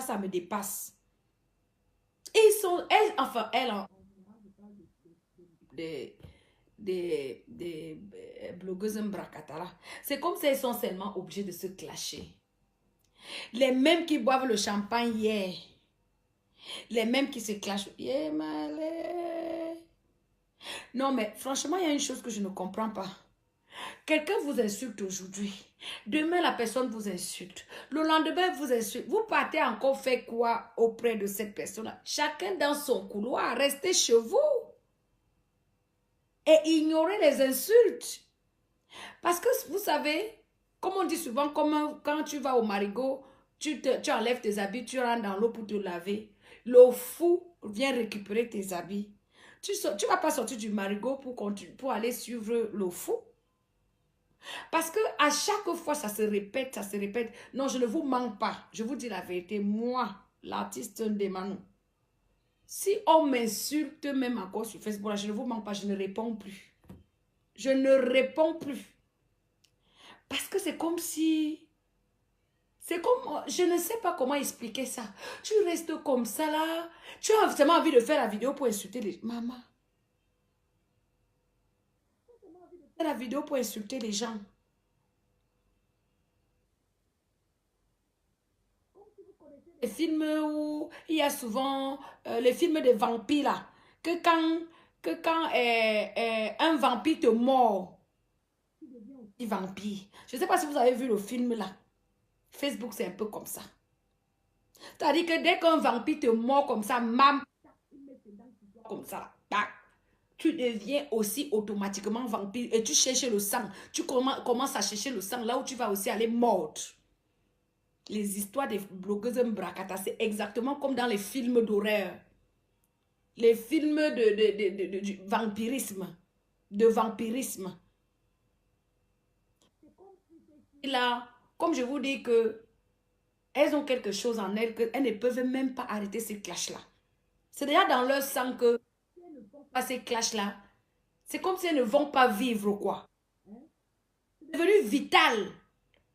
Ça me dépasse. Et ils sont, elles, enfin, elles, des, des blogueuses bracata. C'est comme si elles sont seulement obligées de se clasher. Les mêmes qui boivent le champagne hier. Les mêmes qui se clashent. Yeah, malé. Non, mais franchement, il y a une chose que je ne comprends pas. Quelqu'un vous insulte aujourd'hui. Demain, la personne vous insulte. Le lendemain, vous insulte. Vous partez encore faire quoi auprès de cette personne-là? Chacun dans son couloir. Restez chez vous. Et ignorez les insultes. Parce que vous savez, comme on dit souvent, comme quand tu vas au marigot, tu enlèves tes habits, tu rentres dans l'eau pour te laver. Le fou vient récupérer tes habits. Tu ne vas pas sortir du marigot pour aller suivre le fou. Parce que à chaque fois, ça se répète, ça se répète. Non, je ne vous manque pas. Je vous dis la vérité. Moi, l'artiste Ndemanu, si on m'insulte même encore sur Facebook, là, je ne vous manque pas, je ne réponds plus. Je ne réponds plus. Parce que c'est comme si... C'est comme... Je ne sais pas comment expliquer ça. Tu restes comme ça là. Tu as vraiment envie de faire la vidéo pour insulter les... Maman. Faire la vidéo pour insulter les gens. Les films où il y a souvent... les films de vampires là. Que quand un vampire te mord. Il vampire. Je ne sais pas si vous avez vu le film là. Facebook, c'est un peu comme ça. C'est-à-dire que dès qu'un vampire te mord comme ça, comme ça, tac, tu deviens aussi automatiquement vampire et tu cherches le sang. Tu commences à chercher le sang là où tu vas aussi aller mordre. Les histoires des blogueuses Mbrakata, c'est exactement comme dans les films d'horreur. Les films du vampirisme. De vampirisme. Et là, comme je vous dis que elles ont quelque chose en elles qu'elles ne peuvent même pas arrêter ces clashs-là. C'est déjà dans leur sang que ces clashs-là, c'est comme si elles ne vont pas vivre, quoi. C'est devenu vital.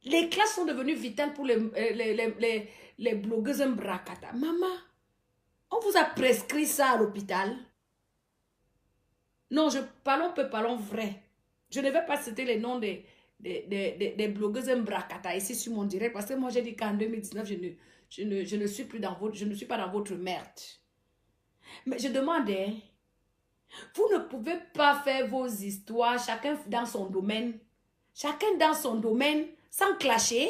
Les clashs sont devenus vitales pour les blogueuses Mbrakata. Maman, on vous a prescrit ça à l'hôpital? Non, parlons vrai. Je ne vais pas citer les noms des blogueuses Mbrakata ici sur mon direct parce que moi j'ai dit qu'en 2019, je ne suis plus dans votre, je ne suis pas dans votre merde. Mais je demandais, vous ne pouvez pas faire vos histoires, chacun dans son domaine, sans clasher.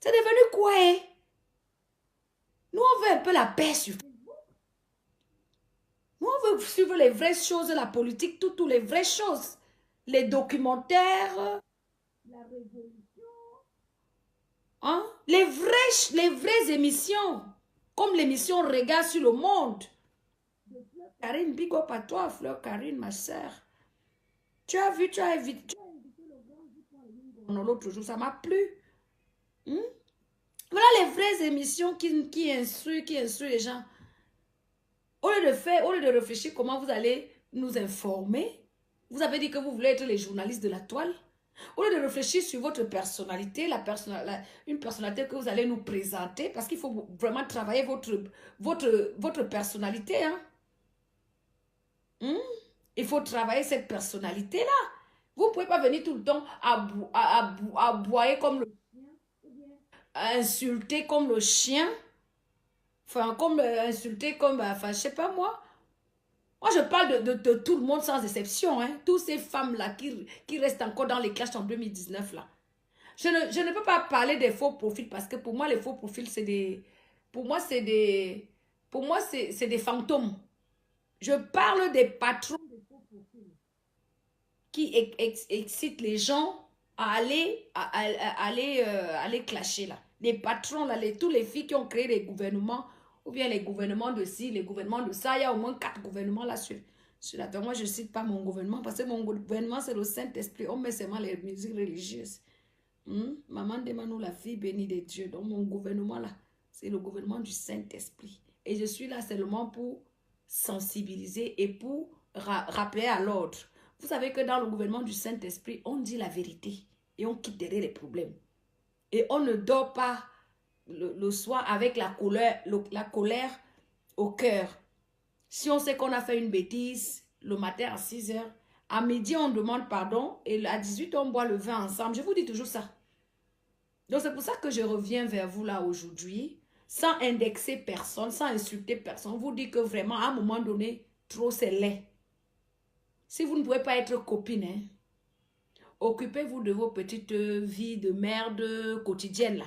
C'est devenu quoi, hein? Nous, on veut un peu la paix sur Facebook. Nous, on veut suivre les vraies choses, la politique, toutes les vraies choses. Les documentaires, la révolution, hein? Les vraies émissions, comme l'émission Regard sur le monde. Karine, big up à toi, Fleur Karine, ma soeur. Tu as invité l'autre jour, ça m'a plu. Voilà les vraies émissions qui instruisent les gens. Au lieu de réfléchir comment vous allez nous informer, vous avez dit que vous voulez être les journalistes de la toile. Au lieu de réfléchir sur votre personnalité, une personnalité que vous allez nous présenter, parce qu'il faut vraiment travailler votre personnalité. Hein? Il faut travailler cette personnalité-là. Vous ne pouvez pas venir tout le temps aboyer comme le chien, à insulter comme le chien, enfin, comme insulter comme, enfin, je sais pas moi. Moi, je parle de tout le monde sans exception, hein. Toutes ces femmes-là qui restent encore dans les clashs en 2019, là. Je ne peux pas parler des faux profils parce que pour moi, les faux profils, c'est des... Pour moi, c'est des fantômes. Je parle des patrons qui excitent les gens à aller clasher, là. Les patrons, là, tous les filles qui ont créé les gouvernements, ou bien les gouvernements de ci, les gouvernements de ça. Il y a au moins 4 gouvernements là sur la terre. Moi, je ne cite pas mon gouvernement parce que mon gouvernement, c'est le Saint-Esprit. On met seulement les musiques religieuses. Maman demande la fille bénie de Dieu. Donc, mon gouvernement là, c'est le gouvernement du Saint-Esprit. Et je suis là seulement pour sensibiliser et pour rappeler à l'ordre. Vous savez que dans le gouvernement du Saint-Esprit, on dit la vérité et on quitte derrière les problèmes. Et on ne dort pas le soir avec la colère au cœur. Si on sait qu'on a fait une bêtise le matin à 6 heures, à midi on demande pardon et à 18 on boit le vin ensemble. Je vous dis toujours ça. Donc c'est pour ça que je reviens vers vous là aujourd'hui, sans indexer personne, sans insulter personne. Vous dites que vraiment à un moment donné, trop c'est laid. Si vous ne pouvez pas être copine, hein, occupez-vous de vos petites vies de merde quotidiennes là.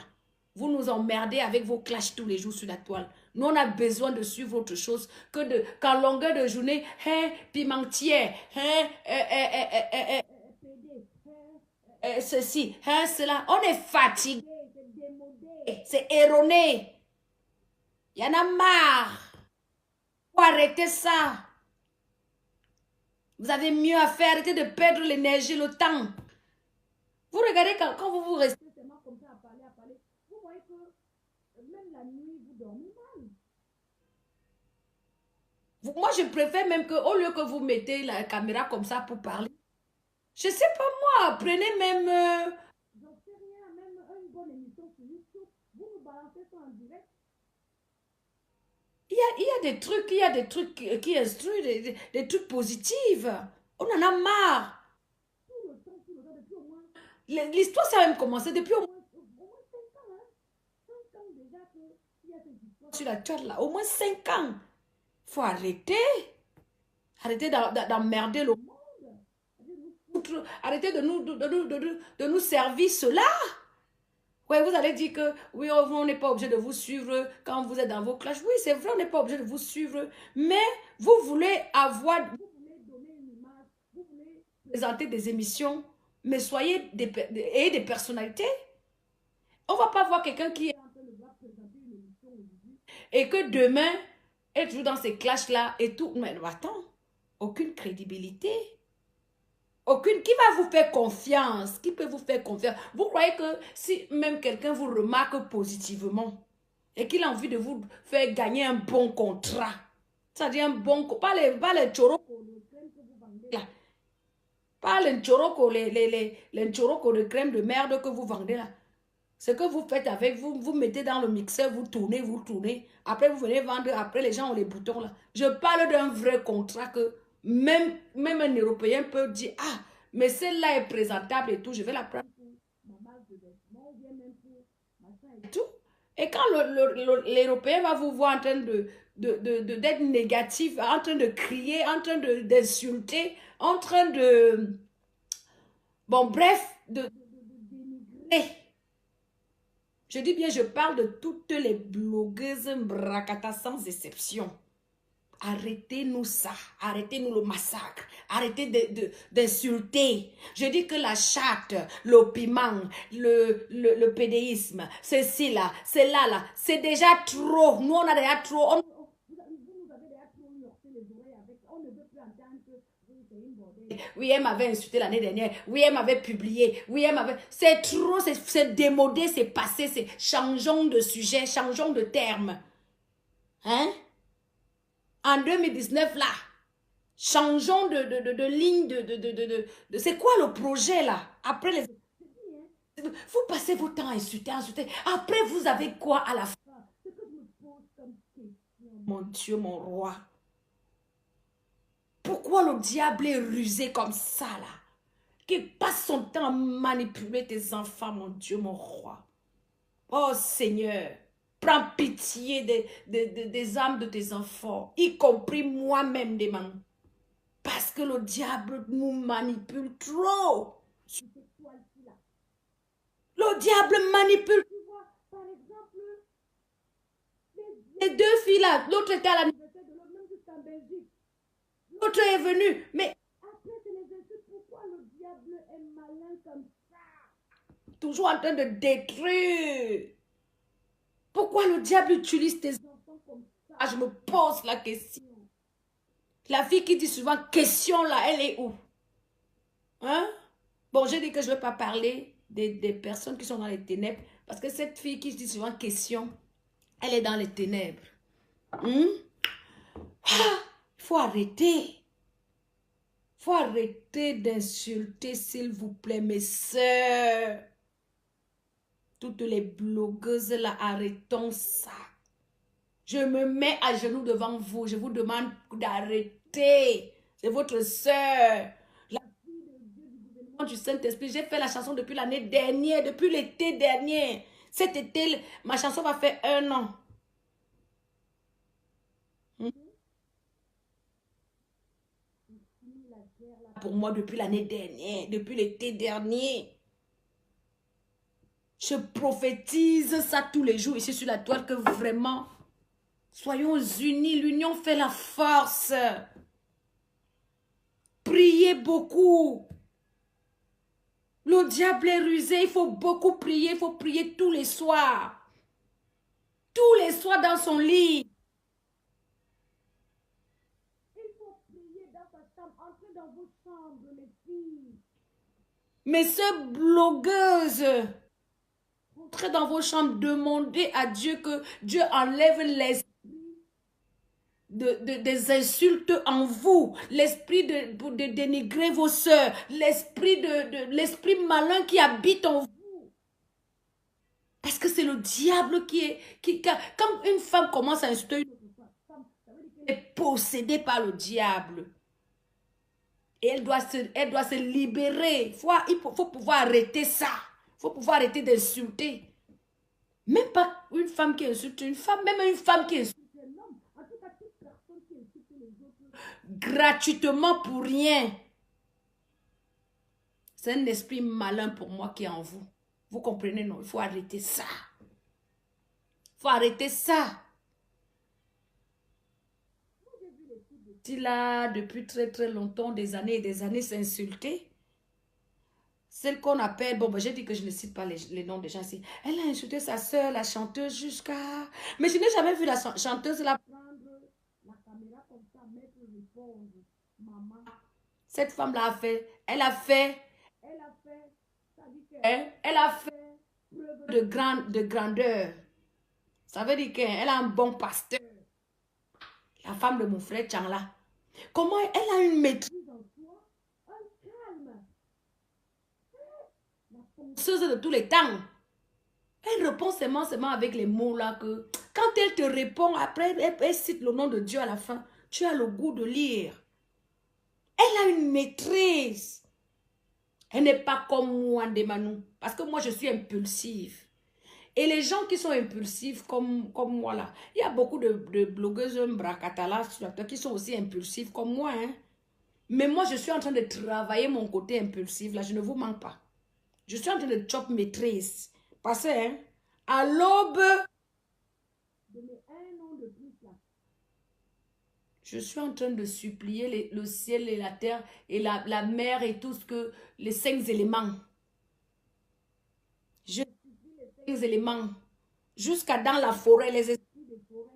Vous nous emmerdez avec vos clashs tous les jours sur la toile. Nous, on a besoin de suivre autre chose que qu'en longueur de journée, hein, pimentière, hein, ceci, hein, cela. On est fatigué, c'est démodé, c'est erroné. Il y en a marre. Faut arrêter ça. Vous avez mieux à faire. Arrêtez de perdre l'énergie, le temps. Vous regardez quand vous restez seulement comme ça à parler, vous voyez que même la nuit, vous dormez mal. Moi, je préfère même qu'au lieu que vous mettez la caméra comme ça pour parler, je sais pas moi, prenez même, j'en sais rien, même une bonne émission sur YouTube, vous nous balancez ça en direct. Il y a des trucs qui instruisent, des trucs positifs. On en a marre. Tout le temps, depuis au moins. L'histoire, ça a même commencé depuis au moins 5 ans. Hein? 5 ans déjà qu'il y a cette histoire sur la chat là. Au moins 5 ans. Faut arrêter. Arrêtez d'emmerder le monde. Arrêtez de nous servir cela. Ouais, vous allez dire que oui, on n'est pas obligé de vous suivre quand vous êtes dans vos clashs. Oui, c'est vrai, on n'est pas obligé de vous suivre. Mais vous voulez avoir, vous voulez donner une image, vous voulez présenter des émissions, mais soyez des personnalités. On ne va pas voir quelqu'un qui est en train de présenter une émission aujourd'hui et que demain, est toujours dans ces clashs-là et tout. Mais attends, aucune crédibilité. Aucune. Qui va vous faire confiance? Qui peut vous faire confiance? Vous croyez que si même quelqu'un vous remarque positivement et qu'il a envie de vous faire gagner un bon contrat, c'est-à-dire un bon... Pas les chorocos de crème que vous vendez là. Pas les chorocos, les chorocos de crème de merde que vous vendez là. Ce que vous faites avec, vous mettez dans le mixeur, vous tournez. Après, vous venez vendre, après les gens ont les boutons là. Je parle d'un vrai contrat que même un Européen peut dire, ah, mais celle-là est présentable et tout, je vais la prendre pour ma base de vêtements, ou bien même pour machin et tout. Et quand l'Européen va vous voir en train d'être négatif, en train de crier, en train d'insulter, en train de... Bon, bref, de dénigrer. Je dis bien, je parle de toutes les blogueuses bracata sans exception. Arrêtez-nous ça. Arrêtez-nous le massacre. Arrêtez d'insulter. Je dis que la chatte, le piment, le pédéisme, ceci là, c'est là, c'est déjà trop. Nous, on a déjà trop. Vous nous avez déjà trop heurté les oreilles avec. On ne veut plus entendre que oui, elle m'avait insulté l'année dernière. Oui, elle m'avait publié. Oui, elle m'avait... C'est trop, c'est démodé, c'est passé. C'est changeons de sujet, changeons de terme. Hein? En 2019, là, changeons de ligne, c'est quoi le projet, là? Après les... Vous passez votre temps à insulter. Après, vous avez quoi à la fin? C'est que je me pose comme question. Mon Dieu, mon roi. Pourquoi le diable est rusé comme ça, là? Qui passe son temps à manipuler tes enfants, mon Dieu, mon roi. Oh Seigneur, prends pitié des âmes de tes enfants, y compris moi-même, des mamans. Parce que le diable nous manipule trop. Le diable manipule. Tu vois, par exemple, les 2 filles là, l'autre était à l'anniversaire de l'autre, même jusqu'en Belgique. L'autre est venu, mais après c'est les insultes. Pourquoi le diable est malin comme ça? Toujours en train de détruire. Pourquoi le diable utilise tes enfants comme ça? Je me pose la question. La fille qui dit souvent question là, elle est où? Hein? Bon, j'ai dit que je ne vais pas parler des personnes qui sont dans les ténèbres. Parce que cette fille qui dit souvent question, elle est dans les ténèbres. Il faut arrêter. Il faut arrêter d'insulter, s'il vous plaît, mes sœurs. Toutes les blogueuses là, arrêtons ça. Je me mets à genoux devant vous. Je vous demande d'arrêter. C'est votre sœur. La fille de Dieu du gouvernement du Saint-Esprit. J'ai fait la chanson depuis l'année dernière, depuis l'été dernier. Cet été, ma chanson va faire 1 an. Pour moi, depuis l'année dernière, depuis l'été dernier. Je prophétise ça tous les jours ici sur la toile que vraiment, soyons unis. L'union fait la force. Priez beaucoup. Le diable est rusé. Il faut beaucoup prier. Il faut prier tous les soirs. Tous les soirs dans son lit. Il faut prier dans sa chambre. Entrez dans vos chambres, les filles. Mes sœurs blogueuses. Entrez dans vos chambres. Demandez à Dieu que Dieu enlève l'esprit des insultes en vous, l'esprit de dénigrer vos sœurs, l'esprit malin qui habite en vous. Parce que c'est le diable quand une femme commence à insulter une autre femme, ça veut dire qu'elle est possédée par le diable. Et elle doit se libérer. Il faut pouvoir arrêter ça. Il faut pouvoir arrêter d'insulter. Même pas une femme qui insulte une femme, même une femme qui insulte un homme. En tout cas, toute personne qui insulte les autres gratuitement pour rien. C'est un esprit malin pour moi qui est en vous. Vous comprenez, non? Il faut arrêter ça. Il faut arrêter ça. Moi, j'ai vu les filles de Tila depuis très très longtemps, des années et des années s'insulter. Celle qu'on appelle, bon, ben, j'ai dit que je ne cite pas les noms des gens ici. Elle a insulté sa soeur, la chanteuse, jusqu'à... Mais je n'ai jamais vu la chanteuse là prendre la caméra comme ça, mettre répondre. Maman. Cette femme-là a fait, elle a fait, ça dit que, elle a fait preuve de grandeur. Ça veut dire qu'elle a un bon pasteur. La femme de mon frère Tchangla. Comment elle a une maîtrise en soi, un calme. La penseuse de tous les temps. Elle répond seulement avec les mots là que quand elle te répond, après elle cite le nom de Dieu à la fin. Tu as le goût de lire. Elle a une maîtrise. Elle n'est pas comme moi, Ndemanou. Parce que moi, je suis impulsive. Et les gens qui sont impulsifs comme moi là, il y a beaucoup de blogueuses bracatalas qui sont aussi impulsifs comme moi. Hein. Mais moi, je suis en train de travailler mon côté impulsif là. Je ne vous manque pas. Je suis en train de chop maîtrise. Parce que, hein, à l'aube de mes 1 an de plus là, je suis en train de supplier le ciel et la terre et la mer et tout ce que, les 5 éléments. Je supplie les 5 éléments. Jusqu'à dans la forêt, les esprits de forêt.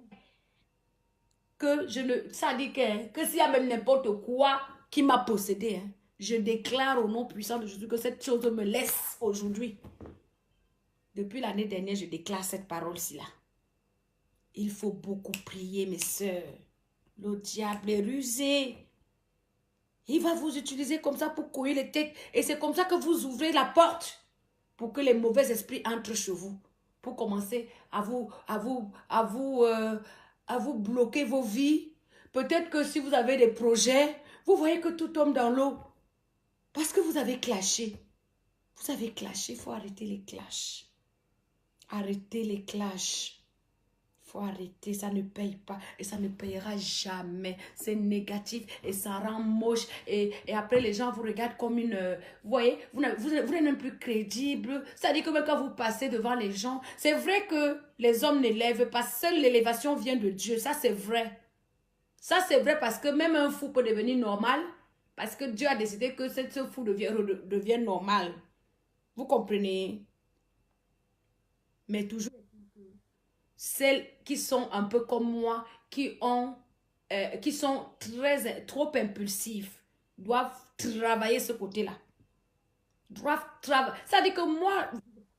Que je ne, ça dit que s'il y a même n'importe quoi qui m'a possédé, hein, je déclare au nom puissant de Jésus que cette chose me laisse aujourd'hui. Depuis l'année dernière, je déclare cette parole-ci là. Il faut beaucoup prier, mes sœurs. Le diable est rusé. Il va vous utiliser comme ça pour couiller les têtes. Et c'est comme ça que vous ouvrez la porte pour que les mauvais esprits entrent chez vous. Pour commencer à vous bloquer vos vies. Peut-être que si vous avez des projets, vous voyez que tout tombe dans l'eau. Parce que vous avez clashé. Vous avez clashé, il faut arrêter les clashs. Arrêtez les clashs. Il faut arrêter, ça ne paye pas et ça ne payera jamais. C'est négatif et ça rend moche. Et après, les gens vous regardent comme une... vous voyez, vous n'êtes même plus crédible. C'est-à-dire que même quand vous passez devant les gens, c'est vrai que les hommes n'élèvent pas. Seule l'élévation vient de Dieu. Ça, c'est vrai. Ça, c'est vrai parce que même un fou peut devenir normal. Parce que Dieu a décidé que ce fou devienne normal. Vous comprenez? Mais toujours... Celles qui sont un peu comme moi, qui sont trop impulsifs, doivent travailler ce côté-là. Doivent travailler. Ça dit que moi,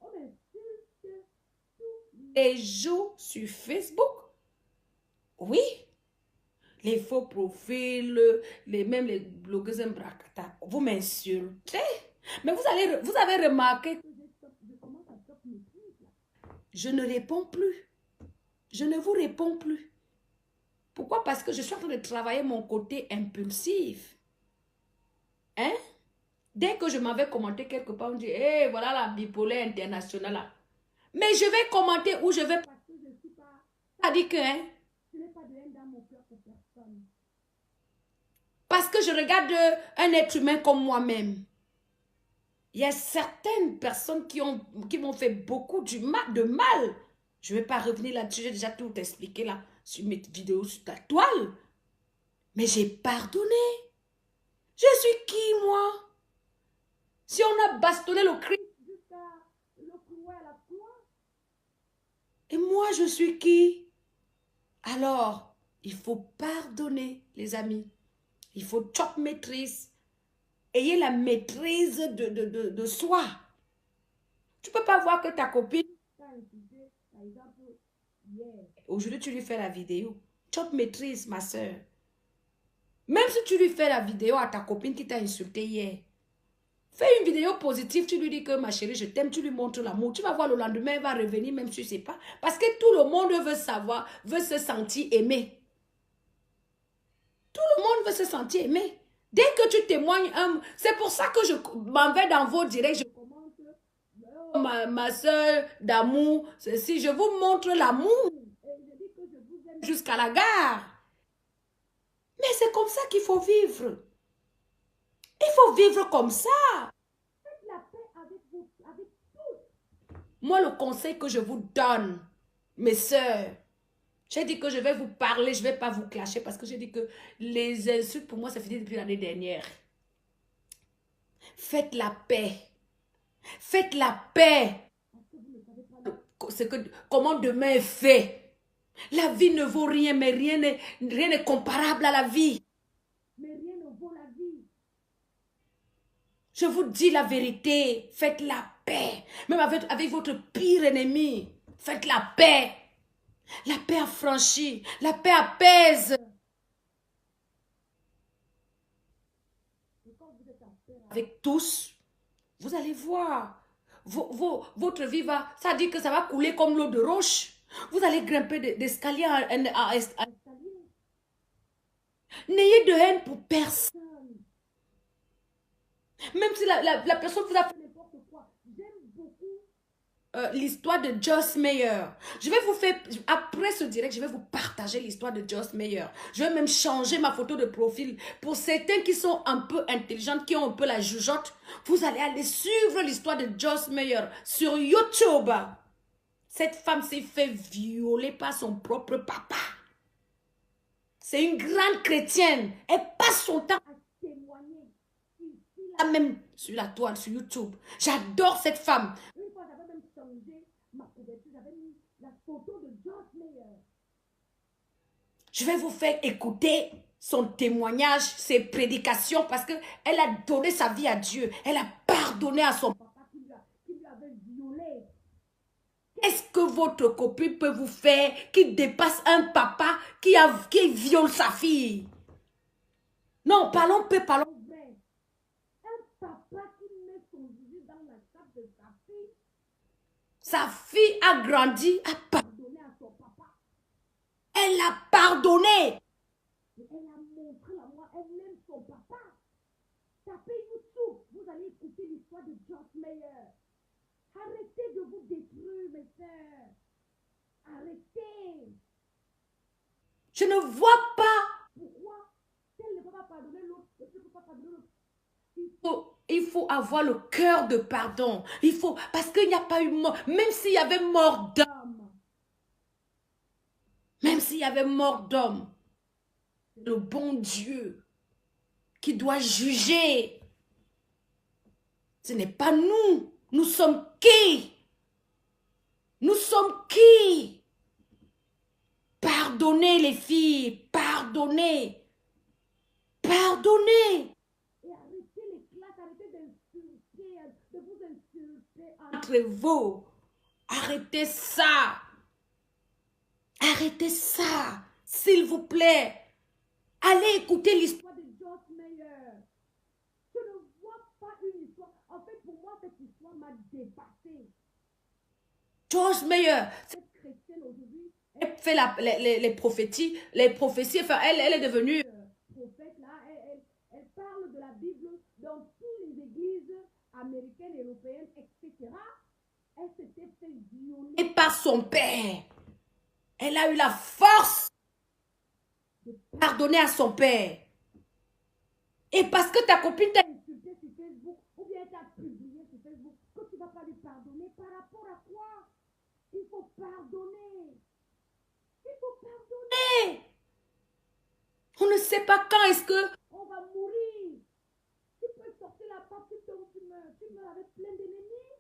on insulte tous les jours sur Facebook. Oui. Les faux profils, même les blogueuses bracata. Vous m'insultez. Mais vous avez remarqué que je commence à top mes trucs. je ne réponds plus. Je ne vous réponds plus. Pourquoi? Parce que je suis en train de travailler mon côté impulsif. Hein? Dès que je m'avais commenté quelque part, on dit, hé, voilà la bipolaire internationale là. Mais je vais commenter où je vais parce que je ne suis pas. Ça dit que, hein? Je n'ai pas de haine dans mon cœur pour personne. Parce que je regarde un être humain comme moi-même. Il y a certaines personnes qui m'ont fait beaucoup de mal. Je ne vais pas revenir là-dessus, j'ai déjà tout expliqué là sur mes vidéos sur ta toile. Mais j'ai pardonné. Je suis qui, moi? Si on a bastonné le Christ jusqu'à le clouer à la croix. Et moi, je suis qui? Alors, il faut pardonner, les amis. Il faut top maîtrise. Ayez la maîtrise de soi. Tu ne peux pas voir que ta copine, par exemple, aujourd'hui, tu lui fais la vidéo. Top maîtrise, ma soeur. Même si tu lui fais la vidéo à ta copine qui t'a insulté hier, fais une vidéo positive, tu lui dis que ma chérie, je t'aime, tu lui montres l'amour. Tu vas voir le lendemain, elle va revenir même si tu ne sais pas. Parce que tout le monde veut savoir, veut se sentir aimé. Tout le monde veut se sentir aimé. Dès que tu témoignes, c'est pour ça que je m'en vais dans vos directs, je commente ma soeur d'amour. Si je vous montre l'amour, je dis que je vous aime jusqu'à la gare. Mais c'est comme ça qu'il faut vivre. Il faut vivre comme ça. Faites la paix avec vous, avec tous. Moi, le conseil que je vous donne, mes soeurs, j'ai dit que je vais vous parler, je ne vais pas vous clasher parce que j'ai dit que les insultes, pour moi, ça finit depuis l'année dernière. Faites la paix. Faites la paix. Comment demain est fait. La vie ne vaut rien, mais rien n'est comparable à la vie. Mais rien ne vaut la vie. Je vous dis la vérité. Faites la paix. Même avec votre pire ennemi. Faites la paix. La paix affranchit. La paix apaise. Et quand vous êtes en paix avec tous, vous allez voir. Votre vie va, ça dit que ça va couler comme l'eau de roche. Vous allez grimper d'escalier à escalier. N'ayez de haine pour personne. Même si la personne vous a fait n'importe quoi. J'aime beaucoup l'histoire de Joyce Meyer. Je vais vous faire, après ce direct, je vais vous partager l'histoire de Joyce Meyer. Je vais même changer ma photo de profil. Pour certains qui sont un peu intelligentes, qui ont un peu la jugeote, vous allez aller suivre l'histoire de Joyce Meyer sur YouTube. Cette femme s'est fait violer par son propre papa. C'est une grande chrétienne. Elle passe son temps à témoigner. Là même sur la toile, sur YouTube. J'adore cette femme. Une fois, j'avais même changé ma couverture. J'avais mis la photo de Joyce Meyer. Je vais vous faire écouter son témoignage, ses prédications, parce qu'elle a donné sa vie à Dieu. Elle a pardonné à son papa qui lui avait violé. Qu'est-ce que votre copine peut vous faire qui dépasse un papa qui viole sa fille? Non, parlons peu, parlons vrai. Un papa qui met son zizi dans la table de sa fille. Sa fille a grandi, a pardonné à son papa. Elle a pardonné. Et elle a montré l'amour, elle aime son papa. Tapez YouTube, vous allez écouter l'histoire de Joyce Meyer. Arrêtez de vous détruire, mes sœurs. Arrêtez. Je ne vois pas pourquoi elle ne peut pas pardonner l'autre, elle ne peut pas pardonner l'autre. Il faut avoir le cœur de pardon. Il faut, parce qu'il n'y a pas eu mort. Même s'il y avait mort d'homme. Même s'il y avait mort d'homme. Le bon Dieu qui doit juger. Ce n'est pas nous. Nous sommes qui? Nous sommes qui? Pardonnez les filles. Pardonnez. Pardonnez. Et arrêtez les classes. Arrêtez d'insulter. De vous insulter entre vous. Arrêtez ça. Arrêtez ça. S'il vous plaît. Allez écouter l'histoire de Joyce Meyer. Je ne vois pas une histoire. En fait, pour moi, cette histoire m'a dépassée. George Meyer, cette chrétienne aujourd'hui, elle fait les prophéties, enfin, elle est devenue prophète là, elle parle de la Bible dans toutes les églises américaines, européennes, etc. Elle s'était fait violer par son père. Elle a eu la force de pardonner à son père. Et parce que ta copine t'a insulté sur Facebook, ou bien t'a publié sur Facebook, que tu ne vas pas lui pardonner par rapport à quoi? Il faut pardonner. Il faut pardonner. On ne sait pas quand est-ce que on va mourir. Tu peux sortir la porte, tu tombes, tu meurs. Tu meurs avec plein d'ennemis.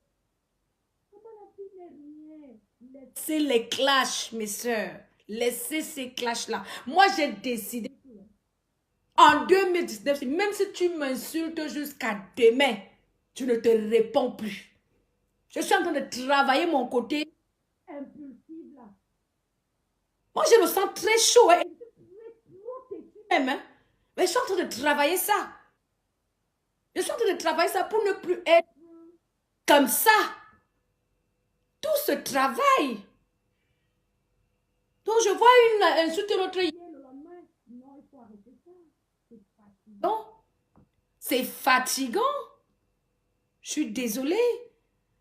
Comment la vie n'est rien. Laissez les clashs, mes soeurs. Laissez ces clashs-là. Moi, j'ai décidé. En 2019, même si tu m'insultes jusqu'à demain, tu ne te réponds plus. Je suis en train de travailler mon côté impulsif là. Moi, je me sens très chaud. Hein. Même, hein. Mais je suis en train de travailler ça. Je suis en train de travailler ça pour ne plus être comme ça. Tout ce travail. Donc, je vois une insulte l'autre hier, le lendemain. Non, il faut arrêter ça. C'est fatigant. C'est fatigant. Je suis désolée.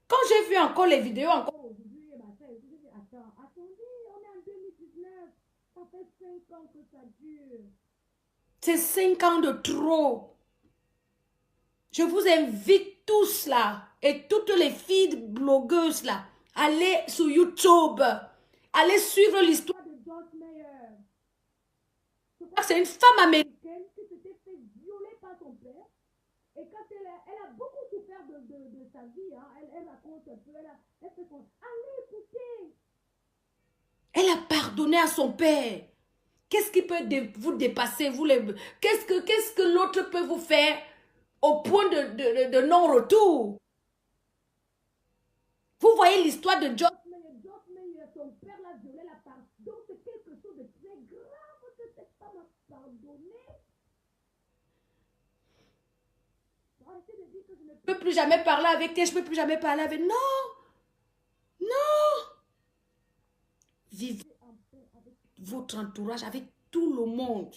Quand j'ai vu encore les vidéos, encore aujourd'hui, ma soeur, je dis, attendez, on est en 2019. Ça fait 5 ans que ça dure. C'est 5 ans de trop. Je vous invite tous là, et toutes les filles blogueuses là, allez sur YouTube, allez suivre l'histoire de George Meyer. Je crois que c'est une femme américaine qui s'était fait violer par son père. Et quand elle a beaucoup souffert de sa vie, hein, elle raconte un peu, elle fait quoi? Allez écouter. Elle a pardonné à son père. Qu'est-ce qui peut vous dépasser, vous les... Qu'est-ce que l'autre peut vous faire au point de non-retour? Vous voyez l'histoire de George Meyer. George Meyer, son père l'a violé la part. Donc c'est quelque chose de très grave que cette femme a pardonné. Arrêtez de dire que je ne peux plus jamais parler avec elle, je ne peux plus jamais parler avec... Non! Non! Vivez en paix avec votre entourage, avec tout le monde.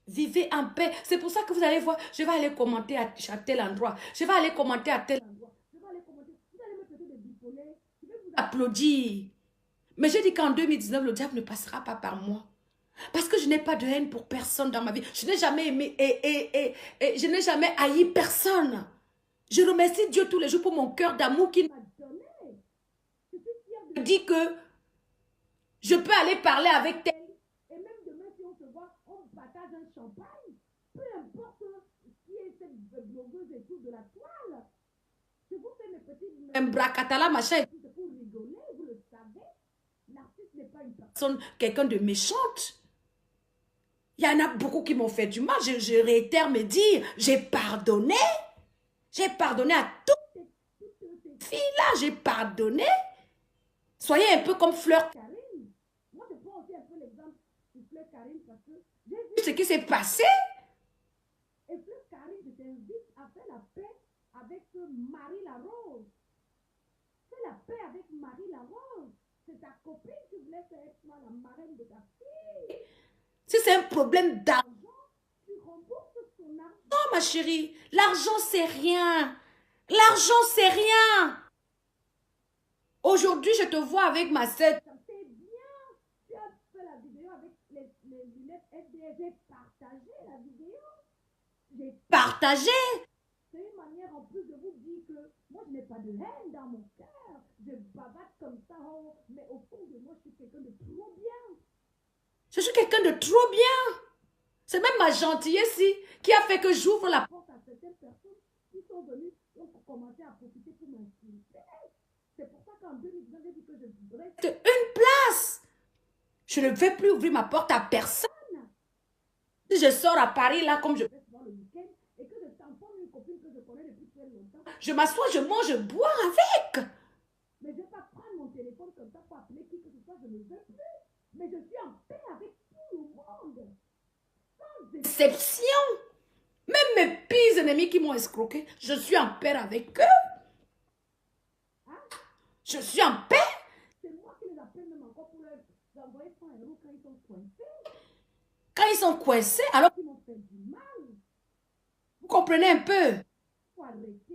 Vivez en paix. C'est pour ça que vous allez voir, je vais aller commenter à tel endroit. Je vais aller commenter à tel endroit. Je vais aller commenter. Vous allez me traiter de bipolaire. Je vais vous applaudir. Mais je dis qu'en 2019, le diable ne passera pas par moi. Parce que je n'ai pas de haine pour personne dans ma vie. Je n'ai jamais aimé et je n'ai jamais haï personne. Je remercie Dieu tous les jours pour mon cœur d'amour qu'il m'a donné. Je suis fière de dire que je peux aller parler avec tel. Et même demain, si on se voit, on partage un champagne. Peu importe qui est cette blogueuse et tout de la toile. Je vous fais mes petites... Un bracatala, machin, et tout, c'est pour rigoler, vous le savez. L'artiste n'est pas une personne, quelqu'un de méchante. Il y en a beaucoup qui m'ont fait du mal. Je réitère me dire, j'ai pardonné. J'ai pardonné à toutes ces filles-là. J'ai pardonné. Soyez un peu comme Fleur Karine. Moi, je prends aussi un peu l'exemple de Fleur Karine parce que j'ai vu ce qui s'est passé. Et Fleur Karine, je t'invite à faire la paix avec Marie Larose. Fais la paix avec Marie Larose. C'est ta copine qui voulait faire la marraine de ta fille. Si c'est un problème d'argent, tu rembourses ton argent. Non, ma chérie, l'argent, c'est rien. L'argent, c'est rien. Aujourd'hui, je te vois avec ma sœur. C'est bien. Tu as fait la vidéo avec les lunettes FDS. J'ai partagé la vidéo. J'ai partagé. C'est une manière en plus de vous dire que moi, je n'ai pas de haine dans mon cœur. Je bavate comme ça, mais au fond de moi, je suis quelqu'un de trop bien. Je suis quelqu'un de trop bien. C'est même ma gentillesse qui a fait que j'ouvre la porte à certaines personnes qui sont venues pour commencer à profiter pour m'insulter. C'est pour ça qu'en 2019, j'ai dit que je reste une place. Je ne vais plus ouvrir ma porte à personne. Si je sors à Paris, là, comme je fais souvent le week-end, et que je tamponne une copine que je connais depuis très longtemps, je m'assois, je mange, je bois avec. Mais je ne vais pas prendre mon téléphone comme ça pour appeler qui que ce soit, je ne veux plus. Mais je suis en paix avec tout le monde. Sans exception. Même mes pires ennemis qui m'ont escroqué, je suis en paix avec eux. Hein? Je suis en paix. C'est moi qui les appelle même encore pour leur envoyer par un quand ils sont coincés. Quand ils sont coincés, alors qu'ils m'ont fait du mal. Vous comprenez un peu? Il faut arrêter.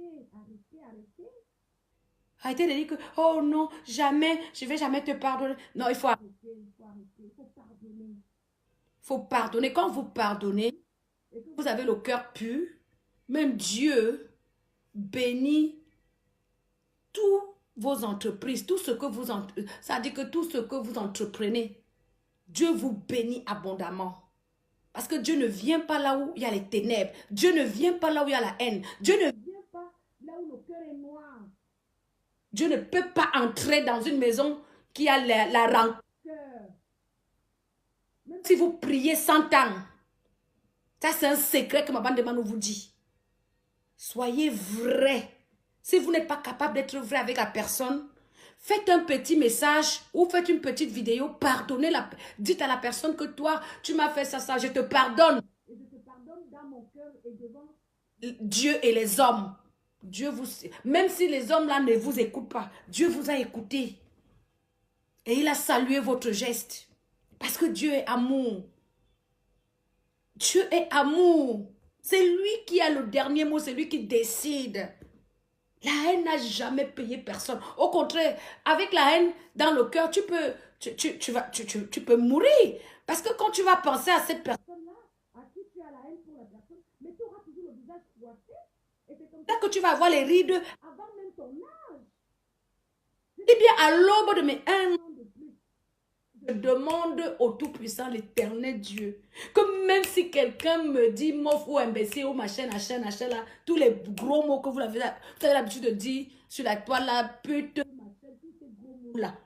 Arrêtez de dire que, oh non, jamais, je ne vais jamais te pardonner. Non, il faut arrêter, il faut pardonner. Il faut pardonner. Quand vous pardonnez, et que vous avez le cœur pur, même Dieu bénit tous vos entreprises, tout ce que vous, ça dit que tout ce que vous entreprenez, Dieu vous bénit abondamment. Parce que Dieu ne vient pas là où il y a les ténèbres. Dieu ne vient pas là où il y a la haine. Dieu ne vient pas là où le cœur est noir. Dieu ne peut pas entrer dans une maison qui a la rancœur. Même si vous priez 100 ans. Ça, c'est un secret que ma bande de Manou vous dit. Soyez vrai. Si vous n'êtes pas capable d'être vrai avec la personne, faites un petit message ou faites une petite vidéo, pardonnez-la. Dites à la personne que toi, tu m'as fait ça, je te pardonne. Et je te pardonne dans mon cœur et devant Dieu et les hommes. Dieu vous, même si les hommes là ne vous écoutent pas, Dieu vous a écouté. Et il a salué votre geste. Parce que Dieu est amour. Dieu est amour. C'est lui qui a le dernier mot, c'est lui qui décide. La haine n'a jamais payé personne. Au contraire, avec la haine dans le cœur, tu peux mourir. Parce que quand tu vas penser à cette personne-là, à qui tu as la haine pour la personne, mais tu auras toujours le visage froissé. Et c'est comme ça que tu vas avoir les rides avant même ton âge. Eh bien, à l'aube de mes 1 an de plus, je demande au Tout-Puissant, l'Éternel Dieu, que même si quelqu'un me dit mof ou imbécile ou machin, là, tous les gros mots que vous avez l'habitude de dire sur la toile, là, pute, machin, tous ces gros mots-là,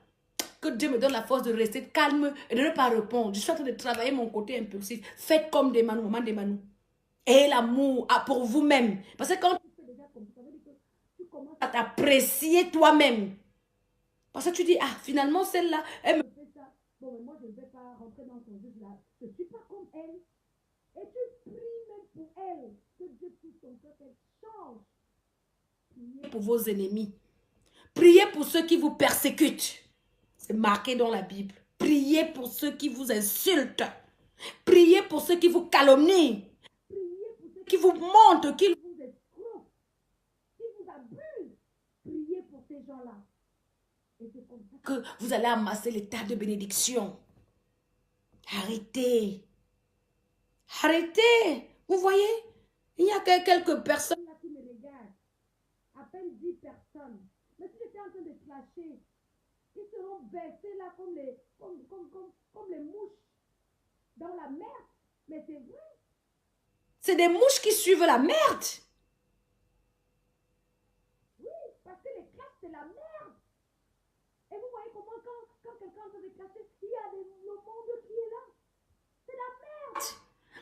que Dieu me donne la force de rester calme et de ne pas répondre. Je suis en train de travailler mon côté impulsif. Faites comme des manous, maman des manous. Et l'amour pour vous-même. Parce que quand tu fais déjà comme ça, tu commences à t'apprécier toi-même. Parce que tu dis, ah, finalement, celle-là, elle me fait ça. Bon, mais moi, je ne vais pas rentrer dans son jeu là. Je ne suis pas comme elle. Et tu pries même pour elle. Que Dieu puisse ton cœur, qu'elle change. Priez pour vos ennemis. Priez pour ceux qui vous persécutent. C'est marqué dans la Bible. Priez pour ceux qui vous insultent. Priez pour ceux qui vous calomnient. Priez pour ceux qui vous montrent qu'ils vous escroquent, qui vous abusent. Priez pour ces gens-là. Et c'est comme ça que vous allez amasser les tas de bénédictions. Arrêtez. Arrêtez. Vous voyez, il y a quelques personnes là qui me regardent. À peine 10 personnes. Mais si j'étais en train de clasher, ils seront baissés là comme les mouches dans la merde. Mais c'est vrai. C'est des mouches qui suivent la merde. Oui, parce que les classes, c'est la merde. Et vous voyez comment quand quelqu'un est en train de classer, il y a le monde qui est là. C'est la merde.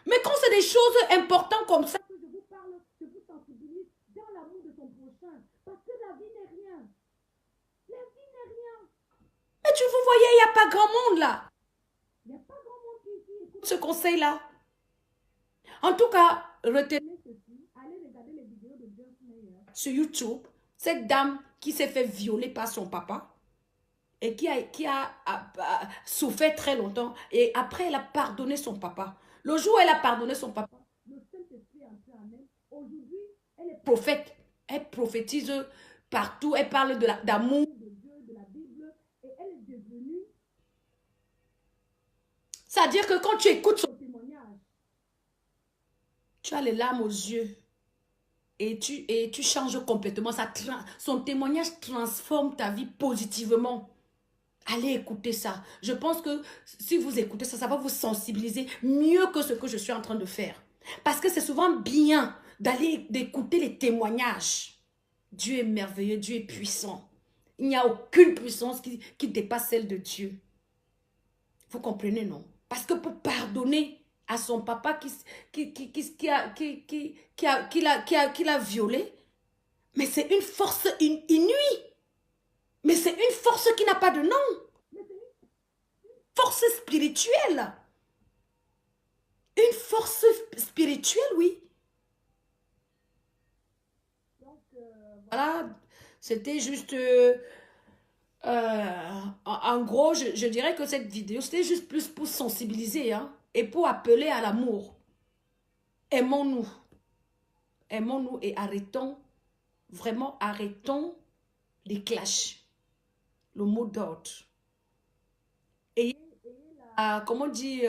Mais quand c'est des choses importantes comme ça, que je vous parle, je vous sensibilise dans l'amour de ton prochain. Parce que la vie n'est rien. La vie n'est rien. Mais vous voyez, il n'y a pas grand monde là. Il n'y a pas grand monde qui écoute ce conseil-là. En tout cas, retenez ceci. Allez regarder les vidéos de Joyce Meyer sur YouTube. Cette dame qui s'est fait violer par son papa et qui a souffert très longtemps. Et après, elle a pardonné son papa. Le jour où elle a pardonné son papa, le Saint-Esprit est entré en elle. Aujourd'hui, elle est prophète. Elle prophétise partout. Elle parle d'amour, de Dieu, de la Bible. Et elle est devenue... C'est-à-dire que quand tu écoutes son témoignage, tu as les larmes aux yeux. Et tu changes complètement. Son témoignage transforme ta vie positivement. Allez écouter ça. Je pense que si vous écoutez ça, ça va vous sensibiliser mieux que ce que je suis en train de faire. Parce que c'est souvent bien d'écouter les témoignages. Dieu est merveilleux, Dieu est puissant. Il n'y a aucune puissance qui dépasse celle de Dieu. Vous comprenez, non? Parce que pour pardonner à son papa qui l'a violé, mais c'est une force inouïe. Mais c'est une force qui n'a pas de nom. Mais c'est une force spirituelle. Une force spirituelle, oui. Donc, voilà, c'était juste En gros, je dirais que cette vidéo, c'était juste plus pour sensibiliser, hein, et pour appeler à l'amour. Aimons-nous. Aimons-nous et arrêtons, vraiment arrêtons les clashs. Le mot d'ordre. Et comment on dit,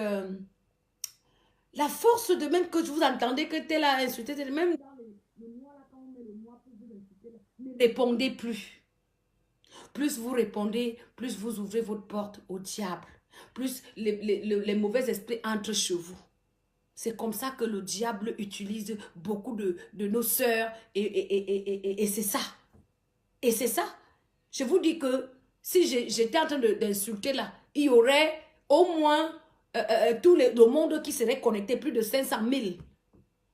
la force de même que vous entendez que tel a insulté, même dans le noir, là, quand on met le noir pour vous insulter, là, ne répondez plus. Plus vous répondez, plus vous ouvrez votre porte au diable. Plus les mauvais esprits entrent chez vous. C'est comme ça que le diable utilise beaucoup de nos sœurs et c'est ça. Et c'est ça. Je vous dis que si j'étais en train d'insulter là, il y aurait au moins le monde qui serait connecté, plus de 500 000.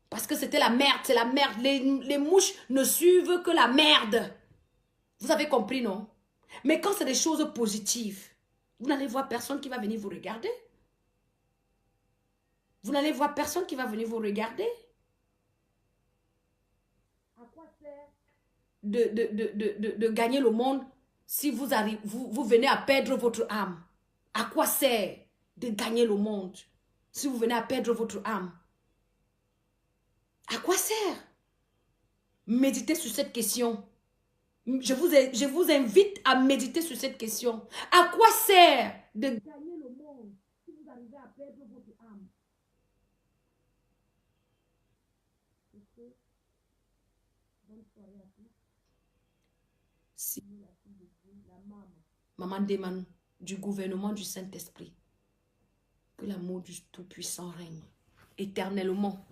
Parce que c'était la merde, c'est la merde. Les mouches ne suivent que la merde. Vous avez compris, non? Mais quand c'est des choses positives, vous n'allez voir personne qui va venir vous regarder. Vous n'allez voir personne qui va venir vous regarder. À quoi sert de gagner le monde si vous venez à perdre votre âme? À quoi sert de gagner le monde si vous venez à perdre votre âme? À quoi sert? Méditez sur cette question. Je vous invite à méditer sur cette question. À quoi sert de gagner le monde si vous arrivez à perdre votre âme? Bonne soirée à tous. Si Maman Déman du gouvernement du Saint-Esprit, que l'amour du Tout-Puissant règne éternellement.